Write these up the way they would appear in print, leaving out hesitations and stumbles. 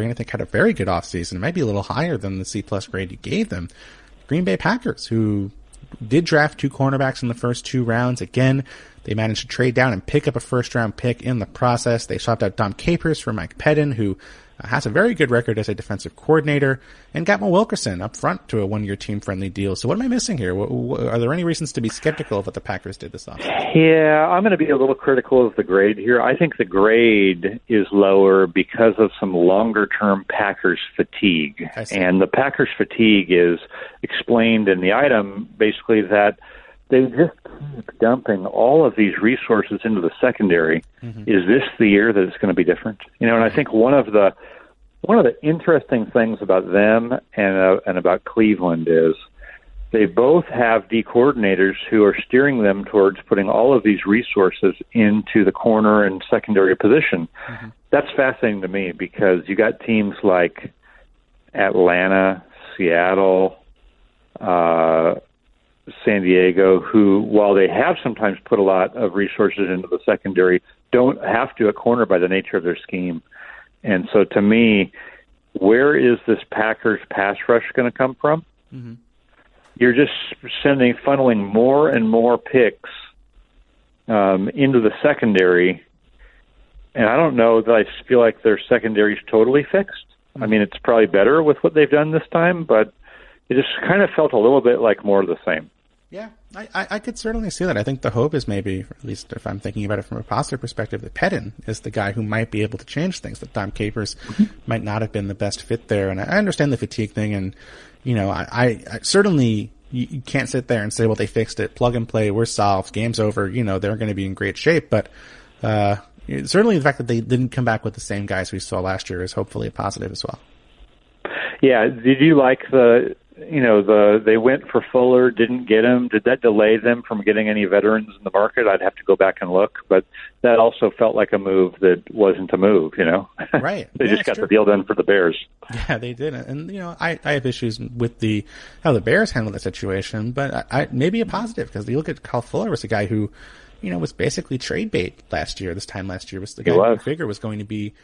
going to think had a very good offseason. It might be a little higher than the C-plus grade you gave them. Green Bay Packers, who did draft 2 cornerbacks in the first 2 rounds. Again, they managed to trade down and pick up a first-round pick in the process. They swapped out Dom Capers for Mike Pettin, who has a very good record as a defensive coordinator, and got Mo Wilkerson up front to a 1-year team-friendly deal. So what am I missing here? Are there any reasons to be skeptical of what the Packers did this offseason? Yeah, I'm going to be a little critical of the grade here. I think the grade is lower because of some longer-term Packers fatigue. And the Packers fatigue is explained in the item, basically, that they just keep dumping all of these resources into the secondary. Mm-hmm. Is this the year that it's going to be different? And I think one of the interesting things about them and about Cleveland is they both have D coordinators who are steering them towards putting all of these resources into the corner and secondary position. Mm-hmm. That's fascinating to me because you got teams like Atlanta, Seattle, San Diego, who, while they have sometimes put a lot of resources into the secondary, don't have to at corner by the nature of their scheme. And so to me, where is this Packers pass rush going to come from? Mm-hmm. You're just funneling more and more picks into the secondary. And I don't know that I feel like their secondary is totally fixed. Mm-hmm. I mean, it's probably better with what they've done this time, but it just kind of felt a little bit like more of the same. Yeah, I could certainly see that. I think the hope is maybe, at least if I'm thinking about it from a positive perspective, that Pettin is the guy who might be able to change things, that Dom Capers might not have been the best fit there. And I understand the fatigue thing, and, I certainly, you can't sit there and say, well, they fixed it, plug and play, we're solved, game's over, they're going to be in great shape. But certainly the fact that they didn't come back with the same guys we saw last year is hopefully a positive as well. Yeah, did you like they went for Fuller, didn't get him? Did that delay them from getting any veterans in the market? I'd have to go back and look, but that also felt like a move that wasn't a move, Right. They just got the deal done for the Bears. Yeah, they did. And, I have issues with how the Bears handled the situation, but maybe a positive, because you look at Kyle Fuller was a guy who, was basically trade bait this time last year, was the guy who figured was going to be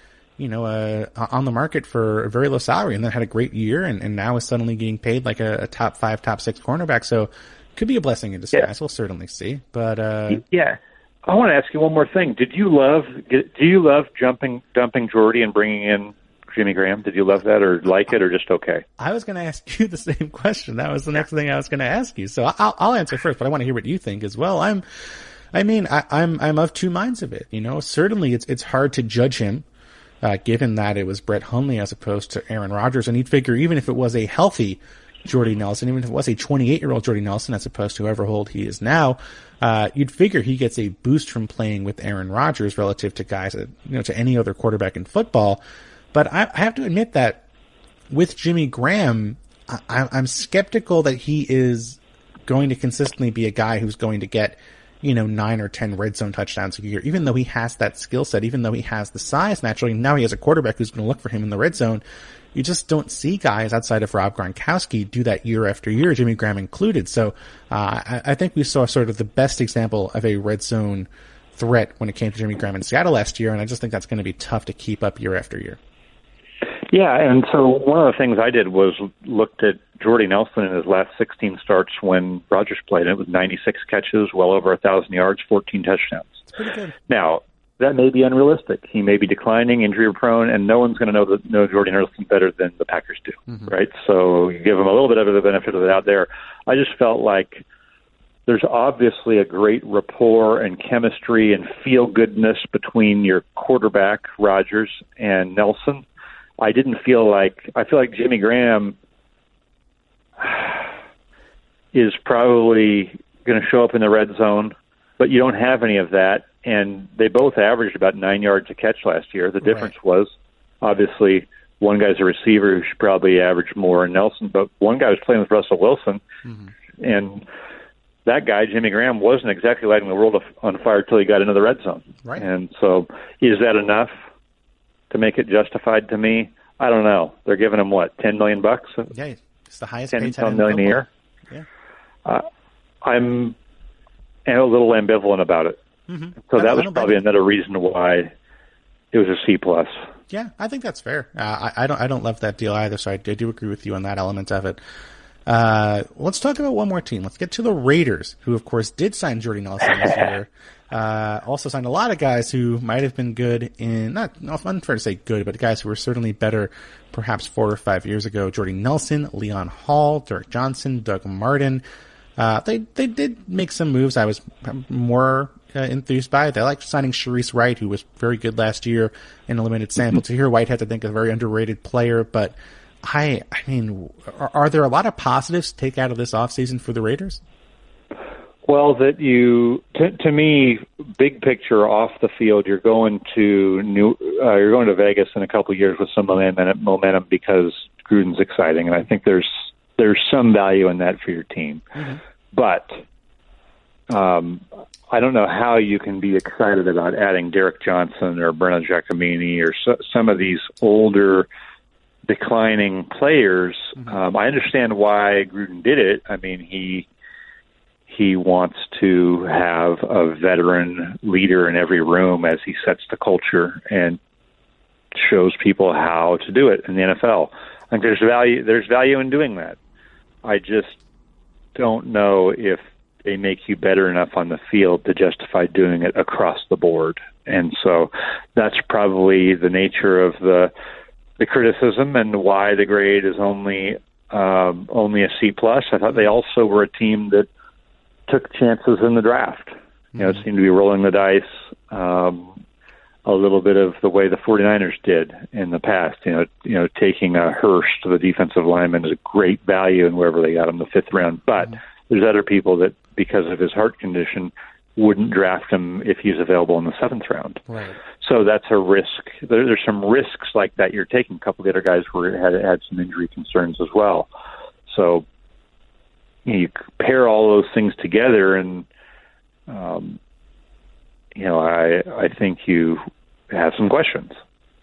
on the market for a very low salary, and then had a great year, and now is suddenly getting paid like a top 5, top 6 cornerback. So could be a blessing in disguise. Yeah. We'll certainly see. But yeah, I want to ask you one more thing. Do you love dumping Jordy and bringing in Jimmy Graham? Did you love that, or like it, or just okay? I was going to ask you the same question. That was the next thing I was going to ask you. So I'll answer first, but I want to hear what you think as well. I'm of two minds of it. Certainly it's hard to judge him. Given that it was Brett Hundley as opposed to Aaron Rodgers. And you'd figure even if it was a healthy Jordy Nelson, even if it was a 28-year-old Jordy Nelson as opposed to however old he is now, you'd figure he gets a boost from playing with Aaron Rodgers relative to guys that, to any other quarterback in football. But I have to admit that with Jimmy Graham, I'm skeptical that he is going to consistently be a guy who's going to get 9 or 10 red zone touchdowns a year, even though he has that skill set, even though he has the size naturally. Now he has a quarterback who's going to look for him in the red zone. You just don't see guys outside of Rob Gronkowski do that year after year, Jimmy Graham included. So, I think we saw sort of the best example of a red zone threat when it came to Jimmy Graham in Seattle last year. And I just think that's going to be tough to keep up year after year. Yeah, and so one of the things I did was looked at Jordy Nelson in his last 16 starts when Rodgers played. And it was 96 catches, well over 1,000 yards, 14 touchdowns. That's pretty good. Now, that may be unrealistic. He may be declining, injury-prone, and no one's going to know Jordy Nelson better than the Packers do, right? So you give him a little bit of the benefit of the doubt there. I just felt like there's obviously a great rapport and chemistry and feel-goodness between your quarterback, Rodgers, and Nelson. I feel like Jimmy Graham is probably going to show up in the red zone, but you don't have any of that. And they both averaged about 9 yards a catch last year. The difference was, obviously, one guy's a receiver who should probably average more than Nelson, but one guy was playing with Russell Wilson, and that guy, Jimmy Graham, wasn't exactly lighting the world on fire until he got into the red zone. Right. And so is that enough to make it justified to me? I don't know. They're giving him what, $10 million? Yeah, it's the highest paid $10 million a year. Yeah, I'm a little ambivalent about it. So that was probably another reason why it was a C+. Yeah, I think that's fair. I don't love that deal either, so I do agree with you on that element of it. Let's talk about one more team. Let's get to the Raiders, who of course did sign Jordy Nelson this year. Also signed a lot of guys who might have been good not unfair to say good, but guys who were certainly better perhaps 4 or 5 years ago. Jordy Nelson, Leon Hall, Derek Johnson, Doug Martin. They did make some moves I was more enthused by. They liked signing Sharice Wright, who was very good last year in a limited sample. Tahir Whitehead, I think, is a very underrated player, but I mean, are there a lot of positives to take out of this offseason for the Raiders? Well, to me, big picture off the field, you're going to Vegas in a couple of years with some momentum because Gruden's exciting, and I think there's some value in that for your team. Mm-hmm. But I don't know how you can be excited about adding Derek Johnson or Brennan Giacomini or some of these older, declining players. Mm-hmm. I understand why Gruden did it. I mean, he wants to have a veteran leader in every room as he sets the culture and shows people how to do it in the NFL. I think there's value in doing that. I just don't know if they make you better enough on the field to justify doing it across the board. And so that's probably the nature of the criticism and why the grade is only a C+. I thought they also were a team that took chances in the draft. You know, it seemed to be rolling the dice a little bit of the way the 49ers did in the past. You know, taking a Hurst, the defensive lineman, is a great value in wherever they got him the 5th round. But there's other people that, because of his heart condition, wouldn't draft him if he's available in the 7th round. Right. So that's a risk. There's some risks like that you're taking. A couple of the other guys had some injury concerns as well. So you pair all those things together, and I think you have some questions.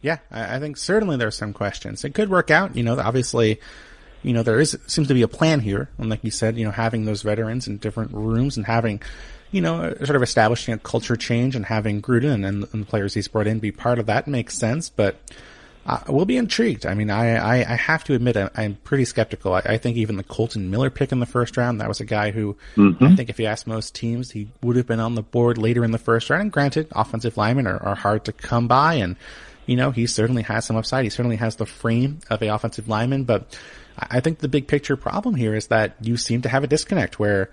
Yeah, I think certainly there's some questions. It could work out. Obviously, there seems to be a plan here, and like you said, having those veterans in different rooms and having, sort of establishing a culture change and having Gruden and the players he's brought in be part of that makes sense. But we'll be intrigued. I mean, I have to admit, I'm pretty skeptical. I think even the Colton Miller pick in the 1st round, that was a guy who I think if you asked most teams, he would have been on the board later in the 1st round. And granted, offensive linemen are hard to come by, and, he certainly has some upside. He certainly has the frame of a offensive lineman, but I think the big picture problem here is that you seem to have a disconnect where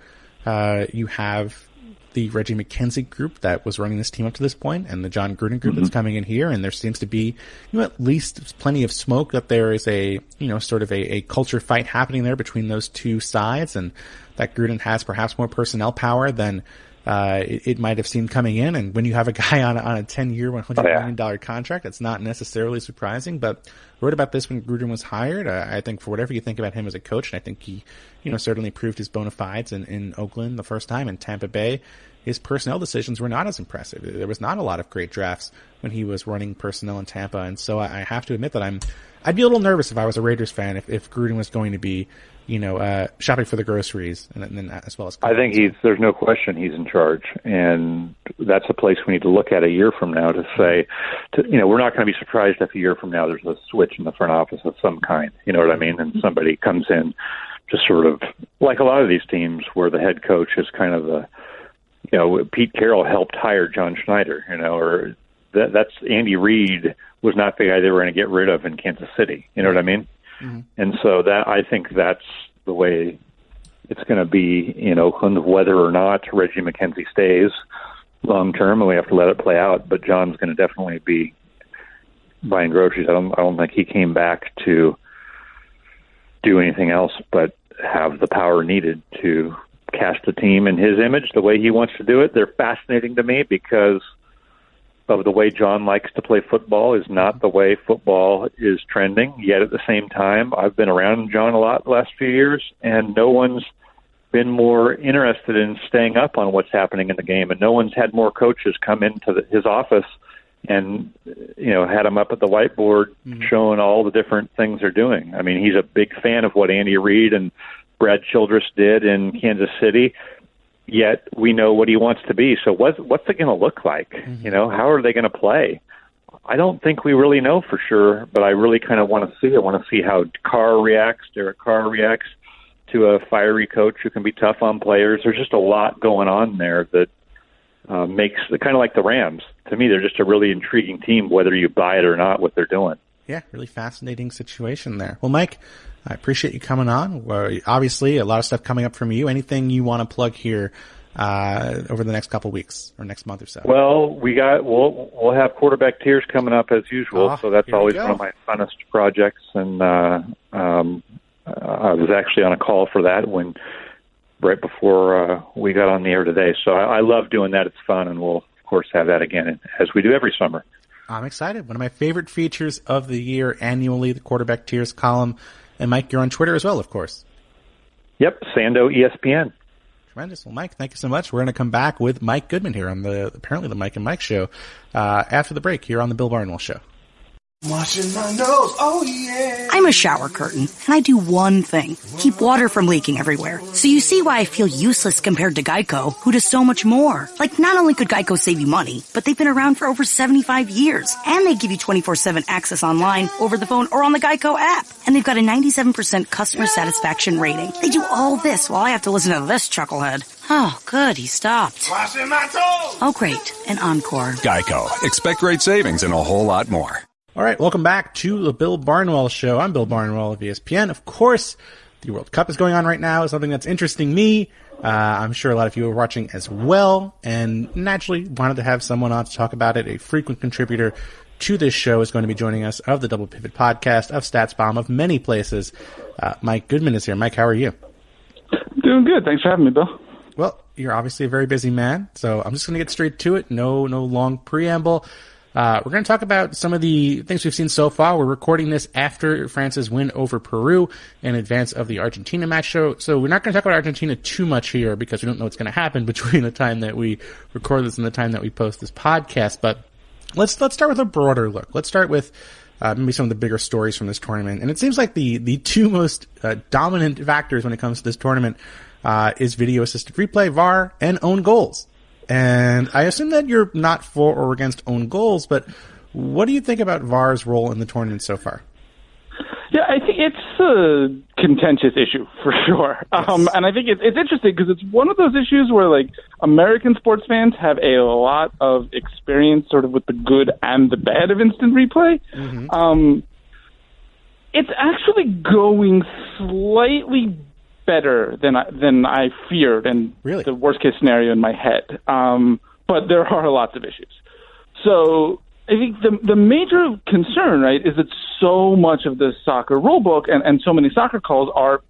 you have the Reggie McKenzie group that was running this team up to this point and the John Gruden group that's coming in here, and there seems to be at least plenty of smoke that there is a sort of a culture fight happening there between those two sides, and that Gruden has perhaps more personnel power than it might have seemed coming in. And when you have a guy on a 10-year, $100 million contract, it's not necessarily surprising. But I wrote about this when Gruden was hired. I think for whatever you think about him as a coach, and I think he, certainly proved his bona fides in Oakland the first time, in Tampa Bay, his personnel decisions were not as impressive. There was not a lot of great drafts when he was running personnel in Tampa. And so I have to admit that I'd be a little nervous if I was a Raiders fan, if Gruden was going to be, shopping for the groceries and then as well as. I think there's no question he's in charge, and that's a place we need to look at a year from now to say, we're not going to be surprised if a year from now there's a switch in the front office of some kind. You know what I mean? And somebody comes in, just sort of like a lot of these teams where the head coach is kind of the, Pete Carroll helped hire John Schneider, or that's Andy Reid was not the guy they were going to get rid of in Kansas City. You know what I mean? Mm-hmm. And so I think that's the way it's going to be in Oakland, whether or not Reggie McKenzie stays long term, and we have to let it play out. But John's going to definitely be buying groceries. I don't think he came back to do anything else but have the power needed to cast the team in his image the way he wants to do it. They're fascinating to me because of the way John likes to play football is not the way football is trending. Yet at the same time, I've been around John a lot the last few years, and no one's been more interested in staying up on what's happening in the game, and no one's had more coaches come into his office and had him up at the whiteboard showing all the different things they're doing. I mean, he's a big fan of what Andy Reid and Brad Childress did in Kansas City. Yet we know what he wants to be. So what's it going to look like? How are they going to play? I don't think we really know for sure, but I really kind of want to see. I want to see how Derek Carr reacts to a fiery coach who can be tough on players. There's just a lot going on there that makes kind of like the Rams. To me, they're just a really intriguing team, whether you buy it or not, what they're doing. Yeah, really fascinating situation there. Well, Mike, I appreciate you coming on. Obviously, a lot of stuff coming up from you. Anything you want to plug here over the next couple weeks or next month or so? Well, we'll have quarterback tiers coming up as usual, so that's always one of my funnest projects. And I was actually on a call for that right before we got on the air today. So I love doing that. It's fun, and we'll of course have that again as we do every summer. I'm excited. One of my favorite features of the year annually, the quarterback tiers column. And Mike, you're on Twitter as well, of course. Yep, Sando ESPN. Tremendous. Well, Mike, thank you so much. We're going to come back with Mike Goodman here on apparently the Mike and Mike show after the break here on the Bill Barnwell Show. Washing my nose, oh yeah. I'm a shower curtain, and I do one thing. Keep water from leaking everywhere. So you see why I feel useless compared to Geico, who does so much more. Like, not only could Geico save you money, but they've been around for over 75 years. And they give you 24/7 access online, over the phone, or on the Geico app. And they've got a 97% customer satisfaction rating. They do all this while I have to listen to this chucklehead. Oh, good, he stopped. Washing my toes. Oh, great, an encore. Geico. Expect great savings and a whole lot more. All right, welcome back to the Bill Barnwell Show. I'm Bill Barnwell of ESPN. Of course, the World Cup is going on right now. Something that's interesting me. I'm sure a lot of you are watching as well, and naturally wanted to have someone on to talk about it. A frequent contributor to this show is going to be joining us of the Double Pivot podcast, of StatsBomb, of many places. Mike Goodman is here. Mike, how are you? Doing good. Thanks for having me, Bill. Well, you're obviously a very busy man, so I'm just going to get straight to it. No long preamble. We're going to talk about some of the things we've seen so far. We're recording this after France's win over Peru in advance of the Argentina match show. So we're not going to talk about Argentina too much here because we don't know what's going to happen between the time that we record this and the time that we post this podcast. But let's start with a broader look. Let's start with maybe some of the bigger stories from this tournament. And it seems like the two most dominant factors when it comes to this tournament is video assisted replay, VAR, and own goals. And I assume that you're not for or against own goals, but what do you think about VAR's role in the tournament so far? Yeah, I think it's a contentious issue for sure. Yes. And I think it's interesting because it's one of those issues where, like, American sports fans have a lot of experience sort of with the good and the bad of instant replay. Mm-hmm. It's actually going slightly better than I feared, and really? The worst case scenario in my head. But there are lots of issues. So I think the major concern, right, is that so much of the soccer rulebook and so many soccer calls are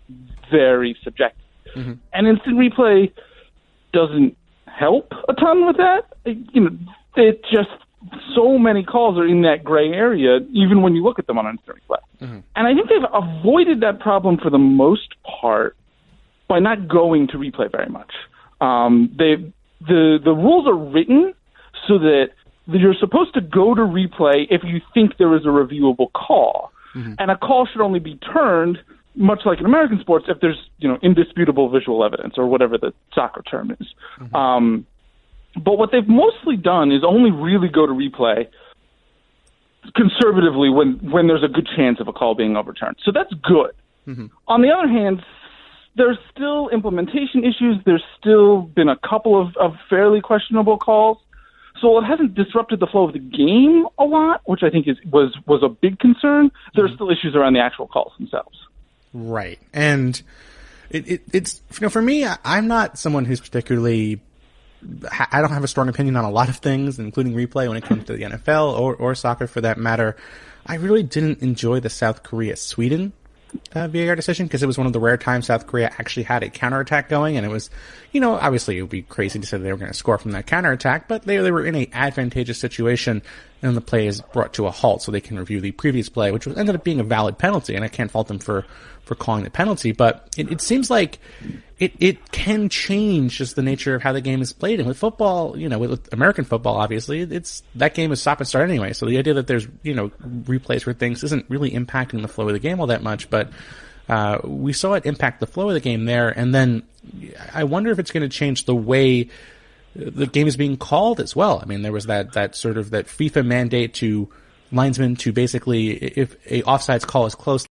very subjective. Mm-hmm. And instant replay doesn't help a ton with that. It just so many calls are in that gray area, even when you look at them on instant replay. Mm-hmm. And I think they've avoided that problem for the most part by not going to replay very much. The rules are written so that you're supposed to go to replay if you think there is a reviewable call. Mm-hmm. And a call should only be turned, much like in American sports, if there's indisputable visual evidence or whatever the soccer term is. Mm-hmm. But what they've mostly done is only really go to replay conservatively when there's a good chance of a call being overturned. So that's good. Mm-hmm. On the other hand, there's still implementation issues. There's still been a couple of fairly questionable calls. So it hasn't disrupted the flow of the game a lot, which I think was a big concern. There's still issues around the actual calls themselves. Right. And it's for me, I'm not someone who's particularly I don't have a strong opinion on a lot of things, including replay when it comes to the NFL or soccer for that matter. I really didn't enjoy the South Korea-Sweden VAR decision because it was one of the rare times South Korea actually had a counterattack going, and it was, obviously it would be crazy to say they were going to score from that counterattack, but they were in an advantageous situation, and the play is brought to a halt so they can review the previous play, which ended up being a valid penalty, and I can't fault them for calling the penalty, but it seems like it can change just the nature of how the game is played. And with football, with American football, obviously, that game is stop and start anyway. So the idea that there's, replays for things isn't really impacting the flow of the game all that much, but we saw it impact the flow of the game there. And then I wonder if it's going to change the way the game is being called as well. I mean, there was that sort of that FIFA mandate to linesmen to basically, if a offsides call is close,